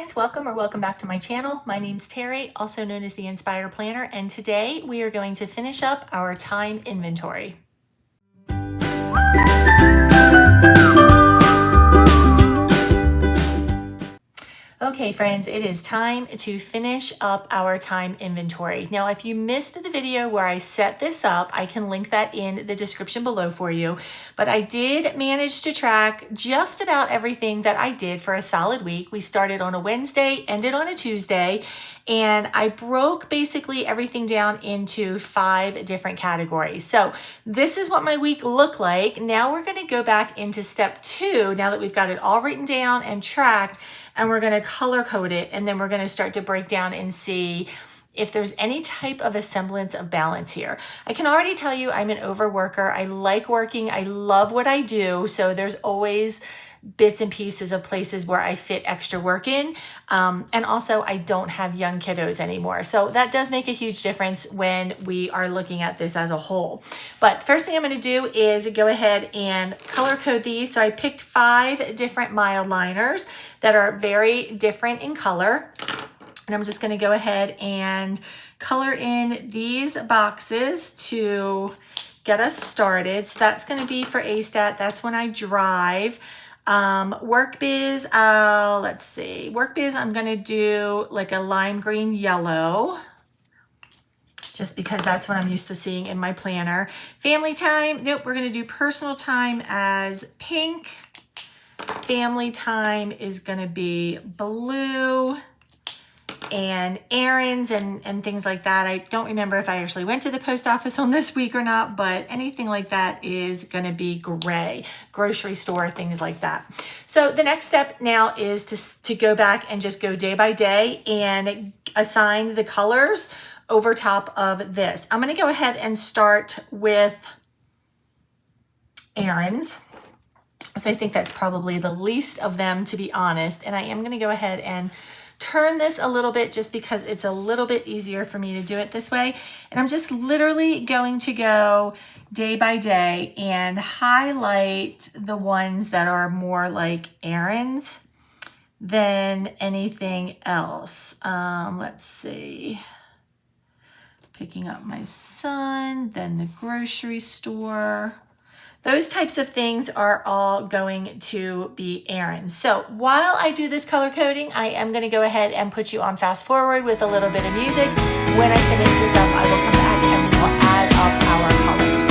friends, welcome back to my channel. My name's Terry, also known as the Inspired Planner, and today we are going to finish up our time inventory. Okay friends, it is time to finish up our time inventory. Now, if you missed the video where I set this up, I can link that in the description below for you. But I did manage to track just about everything that I did for a solid week. We started on a Wednesday, ended on a Tuesday, and I broke basically everything down into 5 different categories. So this is what my week looked like. Now we're going to go back into step 2, now that we've got it all written down and tracked, and we're going to color code it, and then we're going to start to break down and see if there's any type of a semblance of balance here. I can already tell you I'm an overworker. I like working. I love what I do. So there's always bits and pieces of places where I fit extra work in. And also I don't have young kiddos anymore. So that does make a huge difference when we are looking at this as a whole. But first thing I'm going to do is go ahead and color code these. So I picked 5 different mild liners that are very different in color. And I'm just going to go ahead and color in these boxes to get us started. So that's going to be for ASTAT. That's when I drive. Work biz, let's see. Work biz, I'm going to do like a lime green yellow, just because that's what I'm used to seeing in my planner. Family time, nope, we're going to do personal time as pink. Family time is going to be blue. And errands and things like that. I don't remember if I actually went to the post office on this week or not, but anything like that is going to be gray. Grocery store, things like that. So the next step now is to go back and just go day by day and assign the colors over top of this. I'm going to go ahead and start with errands. So I think that's probably the least of them, to be honest. And I am going to go ahead and turn this a little bit just because it's a little bit easier for me to do it this way. And I'm just literally going to go day by day and highlight the ones that are more like errands than anything else. Let's see. Picking up my son, then the grocery store. Those types of things are all going to be errands. So while I do this color coding, I am going to go ahead and put you on fast forward with a little bit of music. When I finish this up, I will come back and we will add up our colors.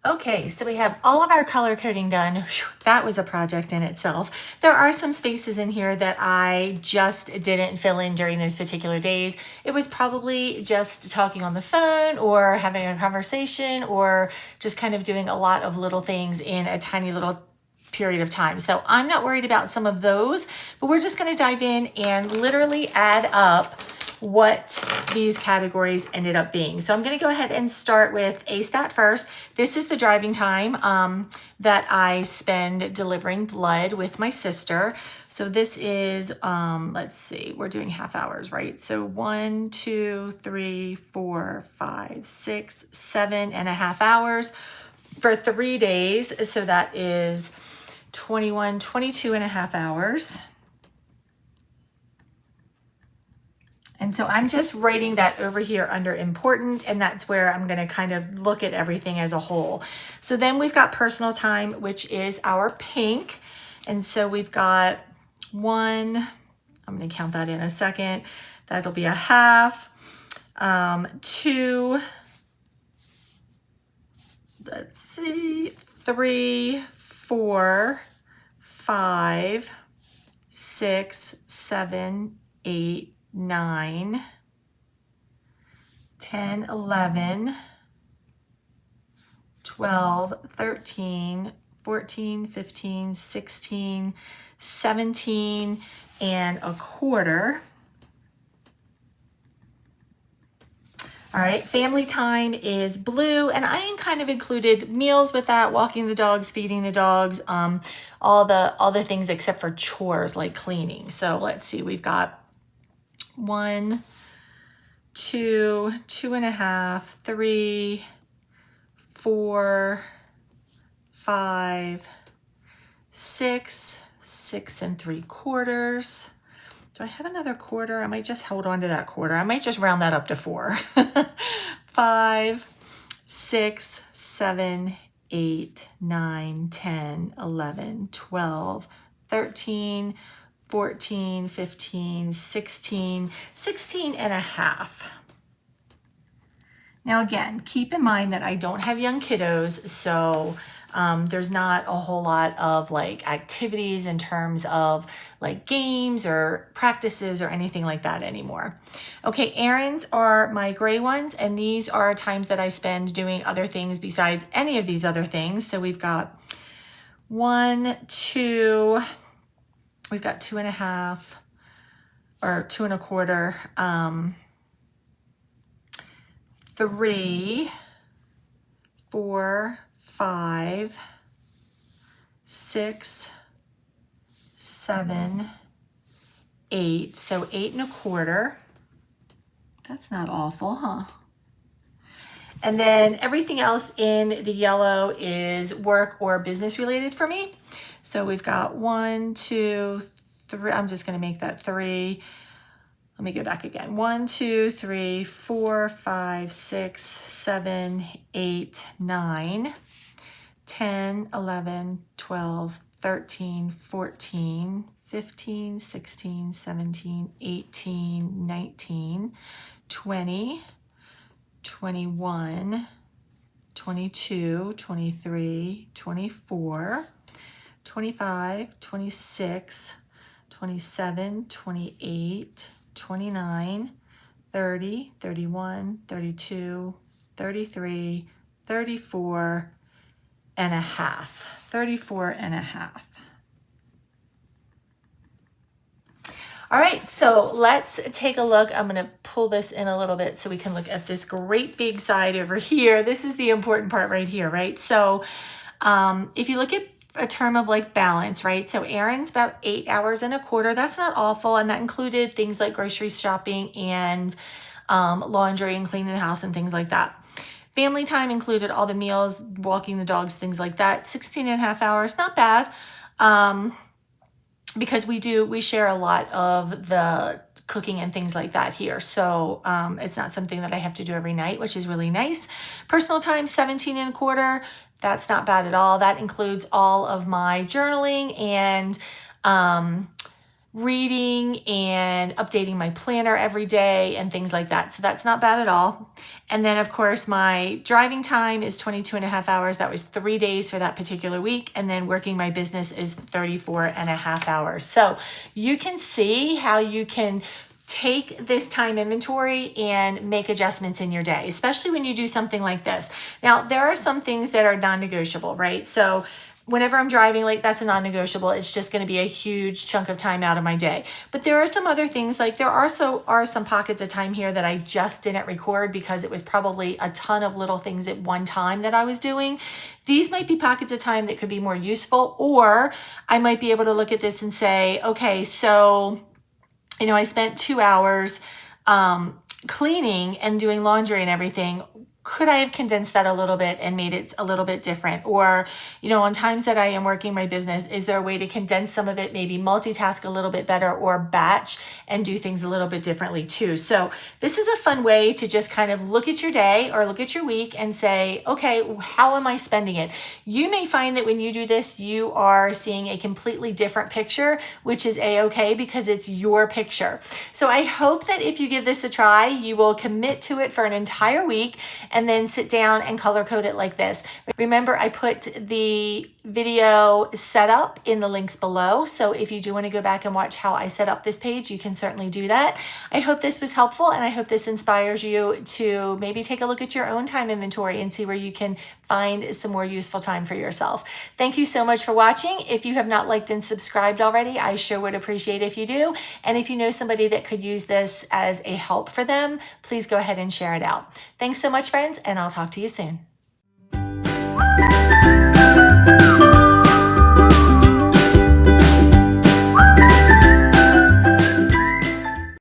Okay, so we have all of our color coding done. Whew, that was a project in itself. There are some spaces in here that I just didn't fill in during those particular days. It was probably just talking on the phone or having a conversation or just kind of doing a lot of little things in a tiny little period of time. So I'm not worried about some of those, but we're just going to dive in and literally add up what these categories ended up being. So I'm going to go ahead and start with A stat first. This is the driving time that I spend delivering blood with my sister. So this is, let's see, we're doing half hours, right? So 1, 2, 3, 4, 5, 6, 7.5 hours for 3 days. So that is 21, 22.5 hours. And so I'm just writing that over here under important, and that's where I'm going to kind of look at everything as a whole. So then we've got personal time, which is our pink. And so we've got 1, I'm going to count that in a second. That'll be a half. 2, let's see, 3, 4, 5, 6, 7, 8, 9, 10, 11, 12, 13, 14, 15, 16, 17 and a quarter. All right, family time is blue, and I kind of included meals with that, walking the dogs, feeding the dogs, all the things except for chores like cleaning. So let's see, we've got 1, 2, 2.5, 3, 4, 5, 6, 6.75. Do I have another quarter? I might just hold on to that quarter. I might just round that up to 4. 5, 6, 7, 8, 9, 10, 11, 12, 13, 14, 15, 16, 16.5. Now again, keep in mind that I don't have young kiddos, so there's not a whole lot of like activities in terms of like games or practices or anything like that anymore. Okay, errands are my gray ones, and these are times that I spend doing other things besides any of these other things. So we've got 1, 2, we've got 2.5 or 2.25, 3, 4, 5, 6, 7, 8. So 8.25. That's not awful, huh? And then everything else in the yellow is work or business related for me. So we've got 1, 2, 3. I'm just going to make that 3. Let me go back again. 1, 2, 3, 4, 5, 6, 7, 8, 9, 10, 11, 12, 13, 14, 15, 16, 17, 18, 19, 20, 21, 22, 23, 24, 25, 26, 27, 28, 29, 30, 31, 32, 33, 34 and a half. 34 and a half. All right, so let's take a look. I'm going to pull this in a little bit so we can look at this great big side over here. This is the important part right here, right? So if you look at a term of like balance, right? So errands about 8.25 hours. That's not awful. And that included things like grocery shopping and laundry and cleaning the house and things like that. Family time included all the meals, walking the dogs, things like that. 16.5 hours, not bad. Because we share a lot of the cooking and things like that here. So it's not something that I have to do every night, which is really nice. Personal time, 17.25. That's not bad at all. That includes all of my journaling and reading and updating my planner every day and things like that. So that's not bad at all. And then of course my driving time is 22.5 hours. That was 3 days for that particular week. And then working my business is 34.5 hours. So you can see how you can take this time inventory and make adjustments in your day, especially when you do something like this. Now, there are some things that are non-negotiable, right? So whenever I'm driving, like that's a non-negotiable. It's just going to be a huge chunk of time out of my day. But there are some other things, like there also are some pockets of time here that I just didn't record because it was probably a ton of little things at one time that I was doing. These might be pockets of time that could be more useful, or I might be able to look at this and say, okay, so, you know, I spent 2 hours cleaning and doing laundry and everything. Could I have condensed that a little bit and made it a little bit different? Or, you know, on times that I am working my business, is there a way to condense some of it, maybe multitask a little bit better, or batch and do things a little bit differently too? So this is a fun way to just kind of look at your day or look at your week and say, okay, how am I spending it? You may find that when you do this, you are seeing a completely different picture, which is a-okay because it's your picture. So I hope that if you give this a try, you will commit to it for an entire week and then sit down and color code it like this. Remember, I put the video setup in the links below. So if you do want to go back and watch how I set up this page, you can certainly do that. I hope this was helpful, and I hope this inspires you to maybe take a look at your own time inventory and see where you can find some more useful time for yourself. Thank you so much for watching. If you have not liked and subscribed already, I sure would appreciate if you do. And if you know somebody that could use this as a help for them, please go ahead and share it out. Thanks so much, friends, and I'll talk to you soon.